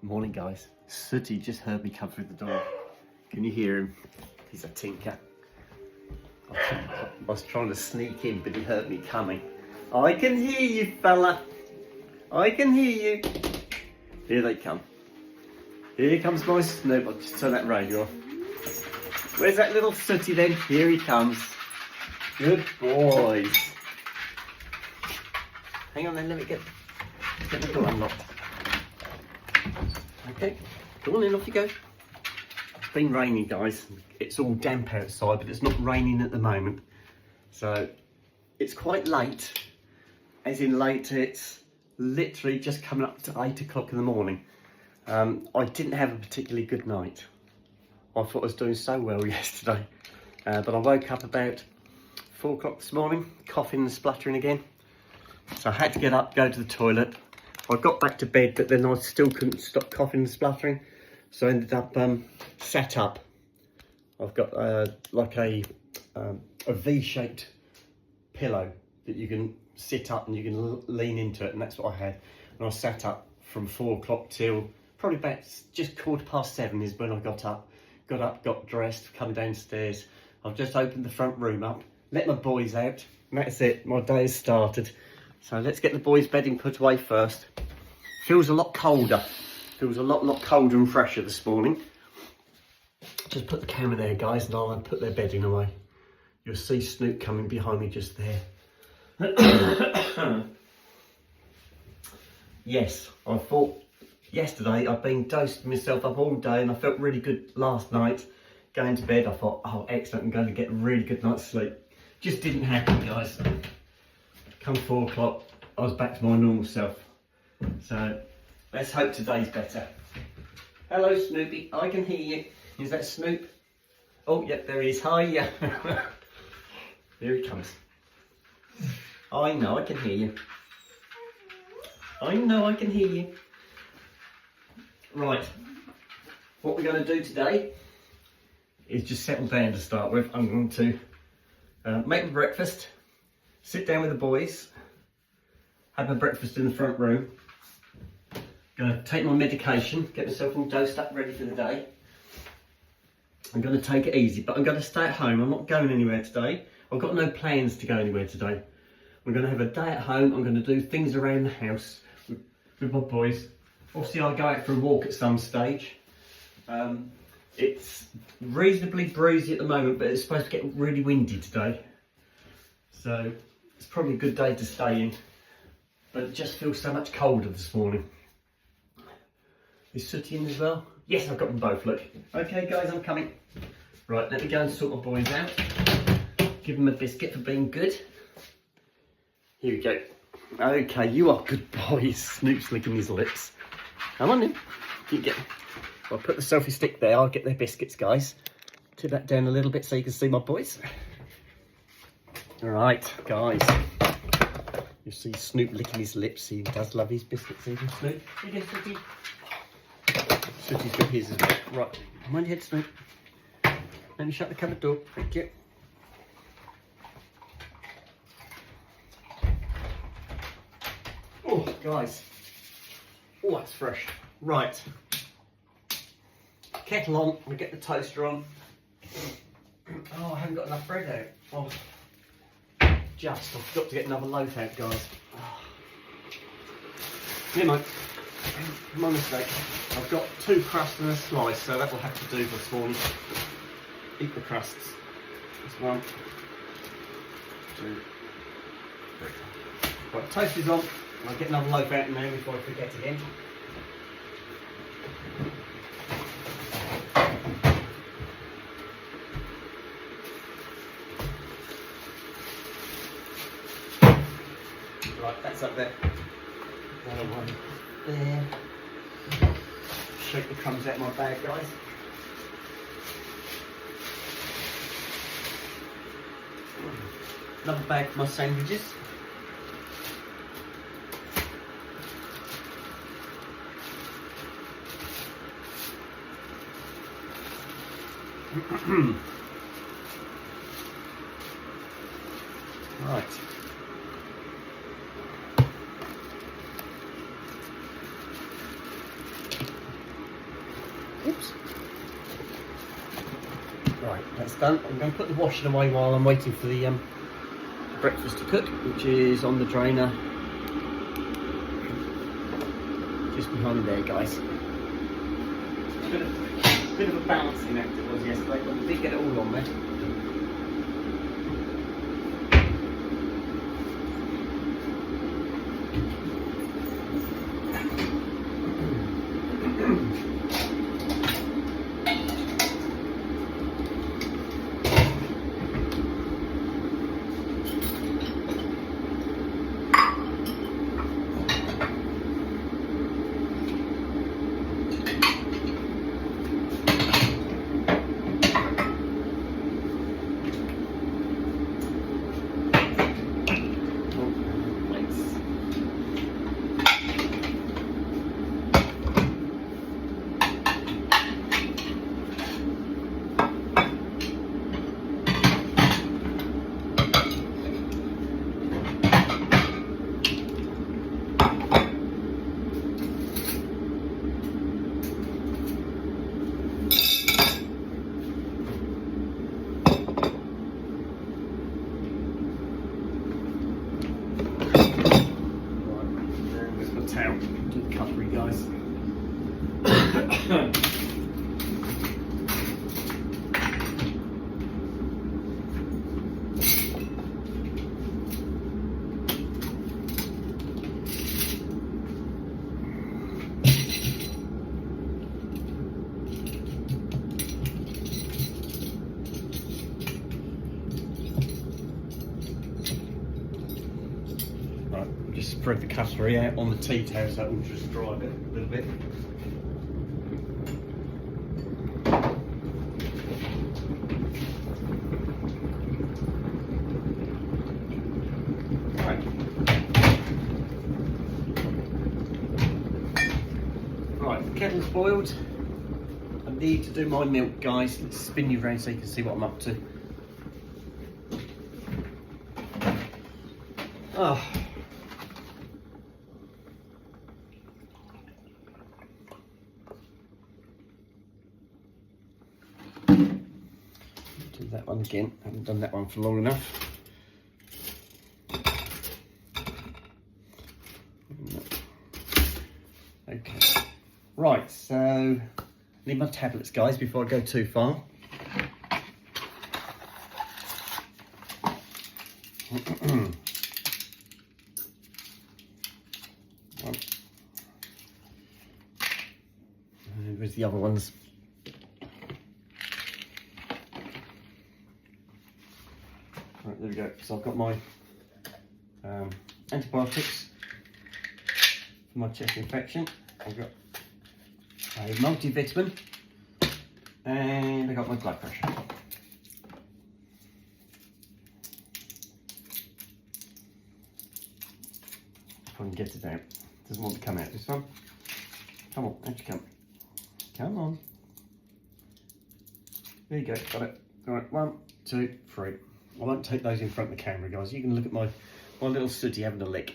Morning guys. Sooty just heard me come through the door. Can you hear him? He's a tinker. I was trying to sneak in, but he heard me coming. I can hear you, fella. I can hear you. Here they come. Here comes my Snoop. I'll just turn that radio off. Where's that little Sooty then? Here he comes. Good boys. Hang on then, let me get the door unlocked. Okay, come on in, off you go. It's been raining, guys. It's all damp outside, but it's not raining at the moment. So it's quite late, as in late, it's literally just coming up to 8 o'clock in the morning. I didn't have a particularly good night. I thought I was doing so well yesterday, but I woke up about 4 o'clock this morning, coughing and spluttering again. So I had to get up, go to the toilet. I got back to bed, but then I still couldn't stop coughing and spluttering. So I ended up sat up. I've got like a V-shaped pillow that you can sit up and you can lean into it, and that's what I had. And I sat up from 4 o'clock till probably about just 7:15 is when I got up. Got dressed, come downstairs. I've just opened the front room up, let my boys out, and that's it. My day has started. So let's get the boys' bedding put away first. Feels a lot colder. Feels a lot colder and fresher this morning. Just put the camera there, guys, and I'll put their bedding away. You'll see Snoop coming behind me just there. Yes, I thought yesterday I've been dosing myself up all day and I felt really good last night. Going to bed, I thought, oh, excellent, I'm going to get a really good night's sleep. Just didn't happen, guys. Come 4 o'clock, I was back to my normal self. So let's hope today's better. Hello, Snoopy. I can hear you. Is that Snoop? Oh, yep, there he is. Hi, yeah. Here he comes. I know I can hear you. I know I can hear you. Right. What we're going to do today is just settle down to start with. I'm going to make my breakfast. Sit down with the boys, have my breakfast in the front room. Gonna take my medication, get myself all dosed up, ready for the day. I'm gonna take it easy, but I'm gonna stay at home. I'm not going anywhere today. I've got no plans to go anywhere today. I'm gonna have a day at home. I'm gonna do things around the house with my boys. Obviously, I'll go out for a walk at some stage. It's reasonably breezy at the moment, but it's supposed to get really windy today. So it's probably a good day to stay in, but it just feels so much colder this morning. Is Sooty in as well? Yes, I've got them both, look. Okay guys, I'm coming. Right, let me go and sort my boys out. Give them a biscuit for being good. Here we go. Okay, you are good boys. Snoop's licking his lips. Come on then. I'll put the selfie stick there, I'll get their biscuits, guys. Tip that down a little bit so you can see my boys. Alright, guys. You see Snoop licking his lips. He does love his biscuits, even Snoop. Here you go, Snoopy. Snoopy's got his as well. Right, mind your head, Snoop. Let me shut the cupboard door. Thank you. Oh, guys. Oh, that's fresh. Right. Kettle on. We get the toaster on. Oh, I haven't got enough bread out. Oh. I've got to get another loaf out, guys. Never mind. My mistake. I've got 2 crusts and a slice, so that will have to do for this morning. Eat the crusts. That's 1, 2, 3. Right, toast is on. I'll get another loaf out in there before I forget again. Right, that's up there. Another one there. Shake the crumbs out of my bag, guys. Another bag for my sandwiches. Right. Oops. Right, that's done. I'm going to put the washing away while I'm waiting for the breakfast to cook, which is on the drainer just behind there, guys. Bit of a balancing act it was yesterday, but we did get it all on there. Out to the cutlery, guys. Just spread the cutlery out on the tea towel so it will just dry a little bit. Right, the kettle's boiled. I need to do my milk, guys. Let's spin you around so you can see what I'm up to. Oh. Do that one again. I haven't done that one for long enough. Okay. Right, so I need my tablets, guys, before I go too far. Where's the other ones? Right, there we go. So I've got my antibiotics for my chest infection. I've got a multivitamin and I got my blood pressure. If I can get it out. Doesn't want to come out, this one. Come on, out you come. Come on. There you go, got it. All right, 1, 2, 3. I won't take those in front of the camera, guys. You can look at my little sooty having a lick.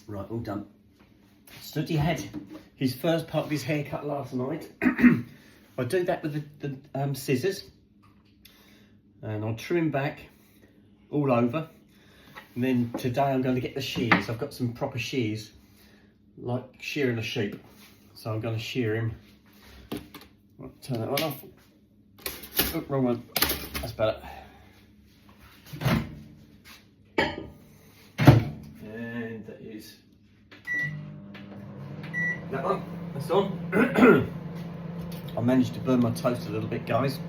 Right, all done. Sooty had his first part of his haircut last night. I do that with the scissors. And I'll trim back all over. And then today I'm going to get the shears. I've got some proper shears, like shearing a sheep. So I'm going to shear him. Right, turn that one off. Oh, wrong one. That's better. And that is that one. That's on. I managed to burn my toast a little bit, guys.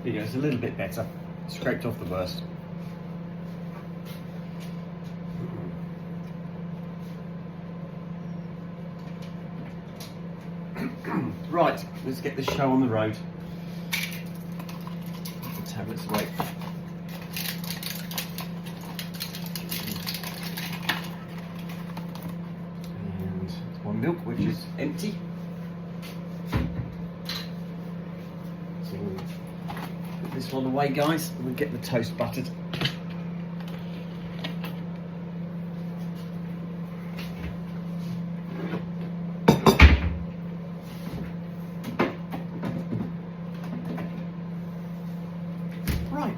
There you go, it's a little bit better. Scraped off the worst. Right, let's get this show on the road. tablets away. And my milk, which is empty. So we'll put this one away, guys, and we'll get the toast buttered. Right.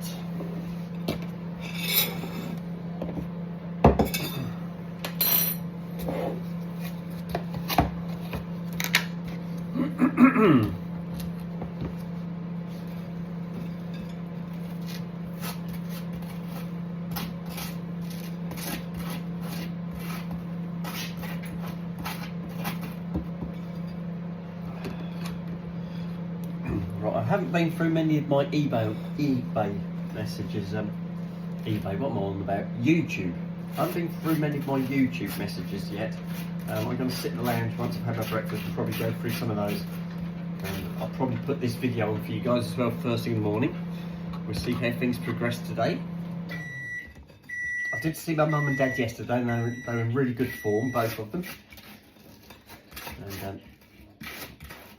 Right, I haven't been through many of my eBay messages. eBay, what am I on about? YouTube. I haven't been through many of my YouTube messages yet. I'm going to sit in the lounge once I've had my breakfast and probably go through some of those. I'll probably put this video on for you guys as well first thing in the morning. We'll see how things progress today. I did see my mum and dad yesterday, and they were in really good form, both of them. And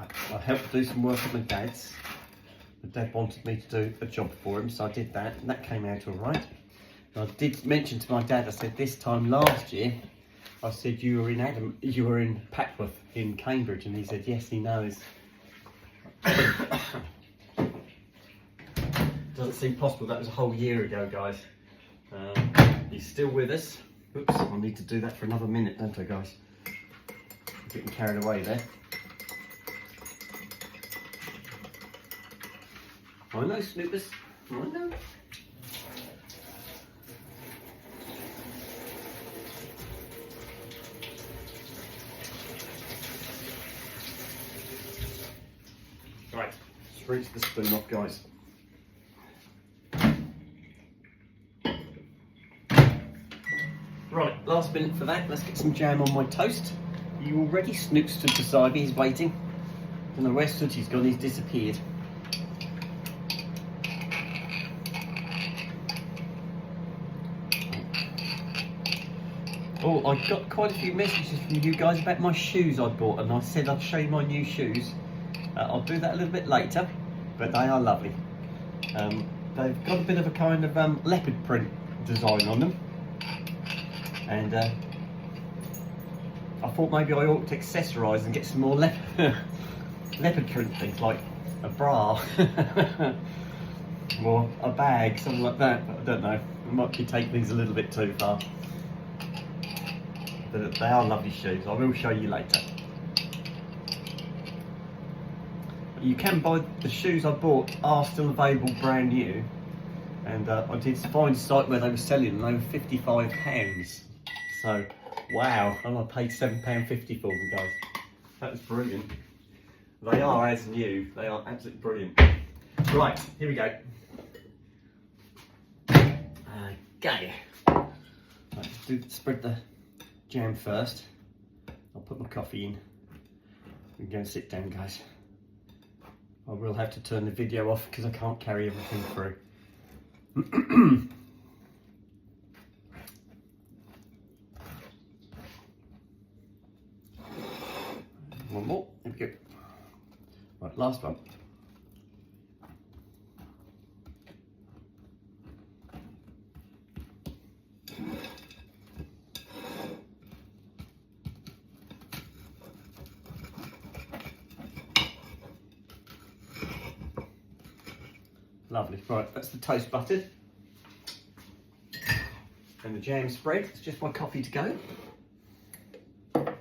I helped do some work at my dad's. My dad wanted me to do a job for him, so I did that, and that came out all right. And I did mention to my dad, I said, this time last year, I said, you were in Packworth in Cambridge, and he said, yes, he knows. Doesn't seem possible, that was a whole year ago, guys. He's still with us. Oops, I'll need to do that for another minute, don't I, guys? I'm getting carried away there. I know, Snoopers. I know. Right, let's rinse the spoon off, guys. Right, last minute for that. Let's get some jam on my toast. Are you all ready? Snoop stood beside me, he's waiting. Don't know where Sooty's gone, he's disappeared. Oh, I got quite a few messages from you guys about my shoes I bought, and I said I'd show you my new shoes. I'll do that a little bit later, but they are lovely. They've got a bit of a kind of leopard print design on them, and I thought maybe I ought to accessorise and get some more leopard print things, like a bra or a bag, something like that. But I don't know, I might be taking things a little bit too far. But they are lovely shoes. I will show you later. You can buy the shoes I bought are still available brand new, and I did find a site where they were selling them. They were £55. So wow, and I paid £7.50 for them, guys. That was brilliant. They are as new. They are absolutely brilliant. Right, here we go. Okay. Right, spread the jam first. I'll put my coffee in and go and sit down, guys. I will have to turn the video off because I can't carry everything through. One more, there we go. Right, last one. Lovely. Right, that's the toast buttered. And the jam spread. It's just my coffee to go. And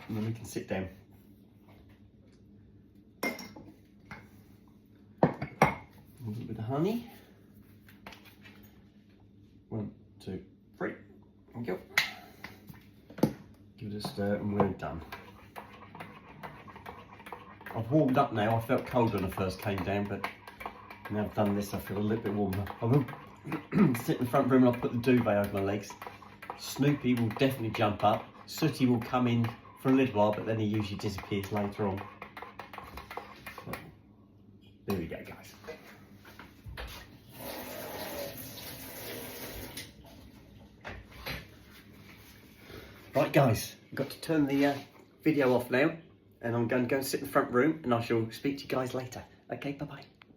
then we can sit down. A little bit of honey. 1, 2, 3. There we go. Give it a stir and we're done. I've warmed up now. I felt cold when I first came down, but now I've done this, I feel a little bit warmer. I will sit in the front room and I'll put the duvet over my legs. Snoopy will definitely jump up. Sooty will come in for a little while, but then he usually disappears later on. So, there we go, guys. Right guys, I've got to turn the video off now, and I'm going to go and sit in the front room, and I shall speak to you guys later. Okay, bye bye.